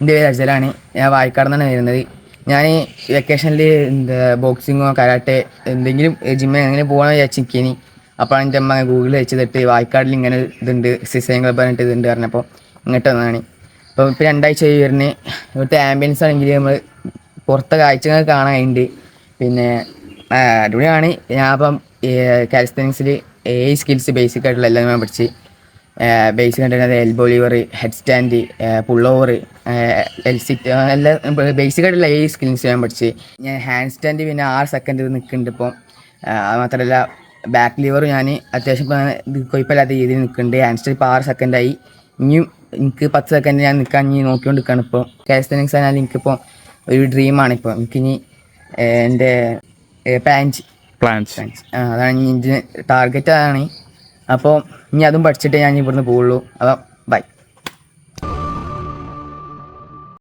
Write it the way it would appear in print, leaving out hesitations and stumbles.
എൻ്റെ പേര് അജലാണ്. ഞാൻ വായിക്കാട് നിന്നാണ് വരുന്നത്. ഞാൻ വെക്കേഷനിൽ ബോക്സിങ്ങോ കരാട്ടെ എന്തെങ്കിലും ജിമ്മിൽ എങ്ങനെ പോകണമെന്ന് വിചാരിച്ചിരിക്കേനി. അപ്പോൾ എൻ്റെ അമ്മ ഗൂഗിളിൽ വെച്ച് തട്ട് വായിക്കാടിൽ ഇങ്ങനെ ഇതുണ്ട് സിസൈൻ ക്ലബ്ബ് പറഞ്ഞിട്ട് ഇതുണ്ട് പറഞ്ഞപ്പോൾ ഇങ്ങോട്ട് വന്നതാണ്. അപ്പോൾ ഇപ്പോൾ 2 ആഴ്ച വരുന്നത്. ഇവിടുത്തെ ആംബിയൻസ് ആണെങ്കിൽ നമ്മൾ പുറത്തെ കാഴ്ചകൾ കാണാനുണ്ട്. പിന്നെ അടിപൊളിയാണ്. ഞാൻ അപ്പം കാലിസ്തനിക്സിൽ സ്കിൽസ് ബേസിക് ആയിട്ടുള്ള എല്ലാം ഞാൻ പഠിച്ച്. ബേസിക് ആയിട്ട് elbow liver, head stand, pull over, L sit എല്ലാം ബേസിക് ആയിട്ടുള്ള സ്കിൽസ് ഞാൻ പഠിച്ച്. ഞാൻ ഹാൻഡ് സ്റ്റാൻഡ് പിന്നെ 6 സെക്കൻഡ് നിൽക്കുന്നുണ്ട് ഇപ്പം. അത് മാത്രമല്ല ബാക്ക് ലിവർ ഞാൻ അത്യാവശ്യം ഇത് കുഴപ്പമില്ലാത്ത രീതിയിൽ നിൽക്കുന്നുണ്ട്. ഹാൻഡ് സ്റ്റാൻഡ് ഇപ്പോൾ 6 സെക്കൻഡായി. ഇനിയും എനിക്ക് 10 സെക്കൻഡ് ഞാൻ നിൽക്കാൻ ഇനി നോക്കിക്കൊണ്ട് നിൽക്കുകയാണ്. ഇപ്പോൾ കാലിസ്തനിക്സ് ആയാലും എനിക്കിപ്പോൾ ഒരു ഡ്രീമാണ്. ഇപ്പോൾ എനിക്കിനി എൻ്റെ പ്ലാൻസ് അതാണ് ഇനി ടാർഗറ്റ് അതാണ്. അപ്പോൾ ഇനി അതും പഠിച്ചിട്ടേ ഞാൻ ഇവിടുന്ന് പോവുള്ളൂ. അപ്പം